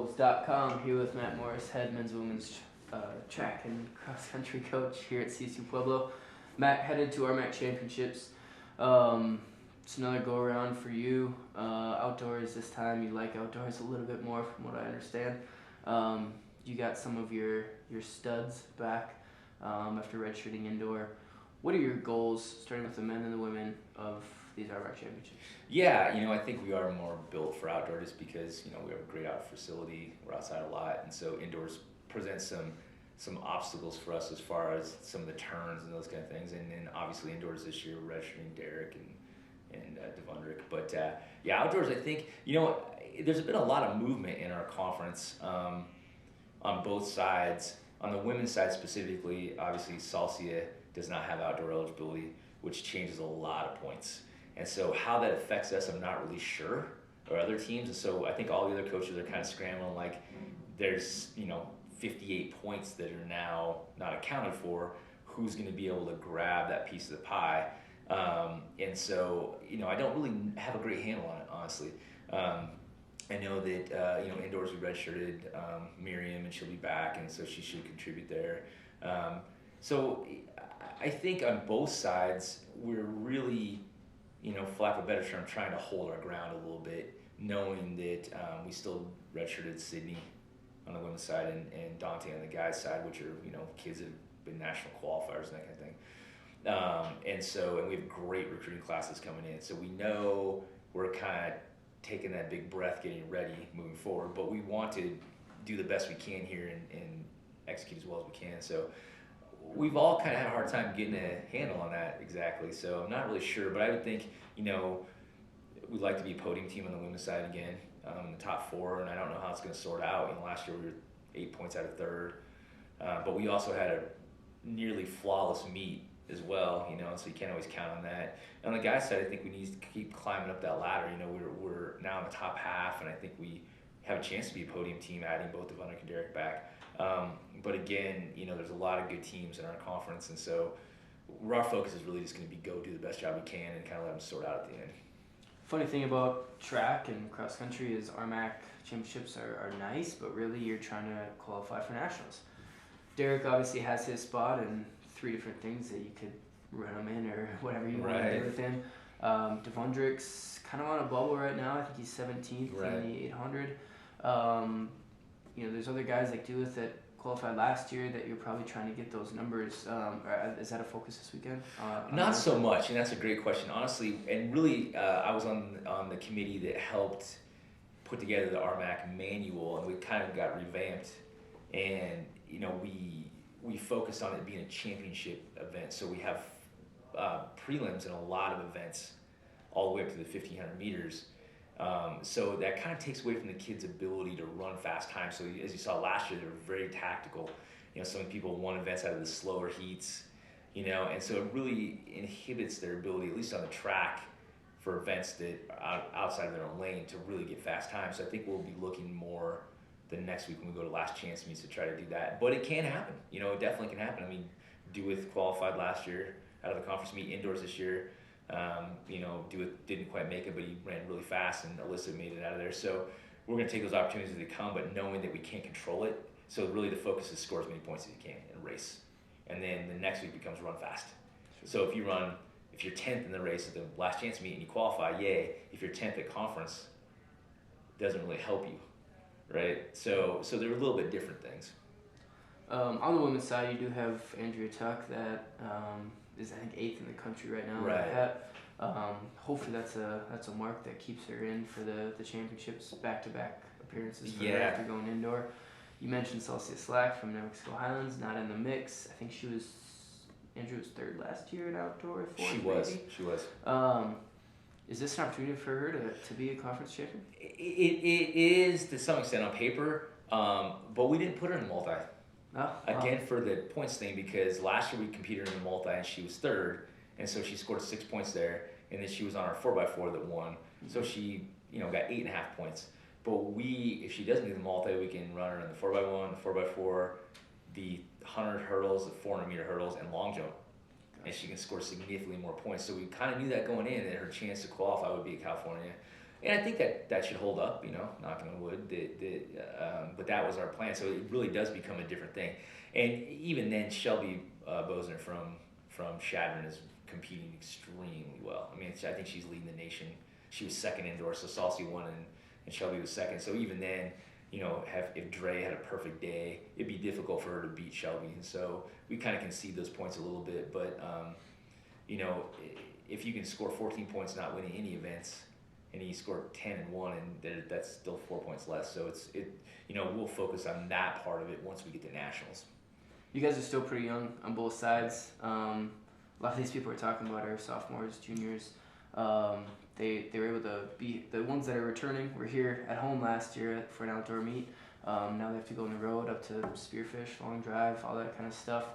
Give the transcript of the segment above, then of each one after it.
CSU-Pueblo.com here with Matt Morris, head men's women's track and cross country coach here at CSU-Pueblo. Matt, headed to RMAC championships. It's another go around for you. Outdoors this time. You like outdoors a little bit more from what I understand. You got some of your studs back after redshirting indoor. What are your goals, starting with the men and the women, of these RMAC championships? Yeah, I think we are more built for outdoors because, we have a great outdoor facility. We're outside a lot, and so indoors presents some obstacles for us as far as some of the turns and those kind of things. And then obviously indoors this year, we're redshirting Derek and Devondrick. But yeah, outdoors, I think, there's been a lot of movement in our conference on both sides. On the women's side specifically, obviously Salcia does not have outdoor eligibility, which changes a lot of points. And so how that affects us, I'm not really sure, or other teams. And so I think all the other coaches are kind of scrambling, like there's, 58 points that are now not accounted for. Who's going to be able to grab that piece of the pie? And so, I don't really have a great handle on it, honestly. I know that, indoors we redshirted Miriam, and she'll be back, and so she should contribute there. So I think on both sides, we're really, for lack of a better term, trying to hold our ground a little bit, knowing that we still redshirted Sydney on the women's side and Dante on the guys' side, which are, kids that have been national qualifiers and that kind of thing. And we have great recruiting classes coming in. So we know we're kind of taking that big breath, getting ready, moving forward, but we want to do the best we can here and execute as well as we can. So we've all kind of had a hard time getting a handle on that exactly. So I'm not really sure, but I would think, we'd like to be a podium team on the women's side again, in the top four, and I don't know how it's going to sort out. Last year we were 8 points out of third, but we also had a nearly flawless meet as well, so you can't always count on that. And on the guys' side, I think we need to keep climbing up that ladder. We're now in the top half, and I think we have a chance to be a podium team, adding both Devondrick and Derek back. But again, there's a lot of good teams in our conference, and so our focus is really just going to be go do the best job we can and kind of let them sort out at the end. Funny thing about track and cross country is RMAC championships are nice, but really you're trying to qualify for nationals. Derek obviously has his spot and 3 different things that you could run him in or whatever you want to do with him. Devondrick's kind of on a bubble right now. I think he's 17th in the 800. There's other guys like Dewith that qualified last year that you're probably trying to get those numbers. Is that a focus this weekend? Not so much, and that's a great question, honestly. And really, I was on the committee that helped put together the RMAC manual, and we kind of got revamped. And we focused on it being a championship event, so we have prelims in a lot of events, all the way up to the 1,500 meters. So that kind of takes away from the kids' ability to run fast times. So as you saw last year, they were very tactical. Some people won events out of the slower heats, and so it really inhibits their ability, at least on the track, for events that are outside of their own lane to really get fast times. So I think we'll be looking more the next week when we go to last chance meets to try to do that. But it can happen. It definitely can happen. I mean, Dewith qualified last year out of the conference meet indoors this year. Dewith didn't quite make it, but he ran really fast, and Alyssa made it out of there. So we're going to take those opportunities as they come, but knowing that we can't control it. So really the focus is score as many points as you can in a race. And then the next week becomes run fast. So if you're 10th in the race at the last chance meet and you qualify, yay. If you're 10th at conference, it doesn't really help you, right? So they're a little bit different things. On the women's side, you do have Andrea Tuck that is, I think, 8th in the country right now. Right. Hopefully that's a mark that keeps her in for the championships, back-to-back appearances for her after going indoor. You mentioned Celsia Slack from New Mexico Highlands, not in the mix. I think Andrew was 3rd last year in outdoor. 4th, She was. Is this an opportunity for her to be a conference champion? It is to some extent on paper, but we didn't put her in the multi. Again, for the points thing, because last year we competed in the multi and she was 3rd, and so she scored 6 points there, and then she was on our 4x4 that won, so she got 8.5 points. But if she doesn't do the multi, we can run her in the 4x1, the 4x4, the 100 hurdles, the 400 meter hurdles, and long jump, and she can score significantly more points. So we kind of knew that going in, that her chance to qualify would be at California. And I think that should hold up, you know, knocking on wood. But that was our plan. So it really does become a different thing. And even then, Shelby Bosner from Shadron is competing extremely well. I mean, I think she's leading the nation. She was second indoor, so Saucy won and Shelby was second. So even then, you know, if Dre had a perfect day, it'd be difficult for her to beat Shelby. And so we kind of concede those points a little bit. But, you know, if you can score 14 points not winning any events, and he scored 10 and 1, and that's still 4 points less. So you know, we'll focus on that part of it once we get to nationals. You guys are still pretty young on both sides. A lot of these people we're talking about are sophomores, juniors. They were able to be the ones that are returning. Were here at home last year for an outdoor meet. Now they have to go on the road up to Spearfish, Long Drive, all that kind of stuff.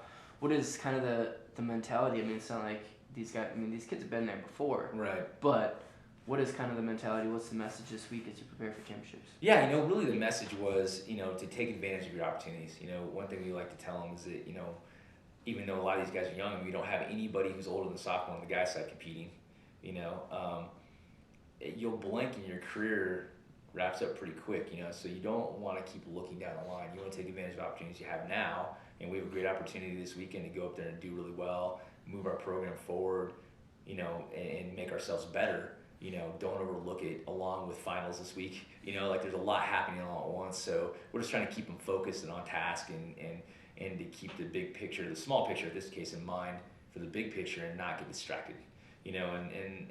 What is kind of the mentality? I mean, it's not like these guys. I mean, these kids have been there before. Right. But what is kind of the mentality? What's the message this week as you prepare for championships? Yeah, you know, really the message was, you know, to take advantage of your opportunities. You know, one thing we like to tell them is that, you know, even though a lot of these guys are young and we don't have anybody who's older than sophomore on the guys' side competing, you know, you'll blink and your career wraps up pretty quick, you know, so you don't want to keep looking down the line. You want to take advantage of opportunities you have now, and we have a great opportunity this weekend to go up there and do really well, move our program forward, you know, and make ourselves better. You know, don't overlook it along with finals this week. You know, like there's a lot happening all at once, so we're just trying to keep them focused and on task and to keep the big picture, the small picture in this case in mind for the big picture and not get distracted. You know, and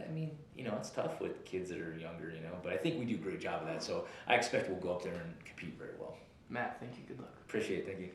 I mean, you know, it's tough with kids that are younger, you know, but I think we do a great job of that. So I expect we'll go up there and compete very well. Matt, thank you. Good luck. Appreciate it. Thank you.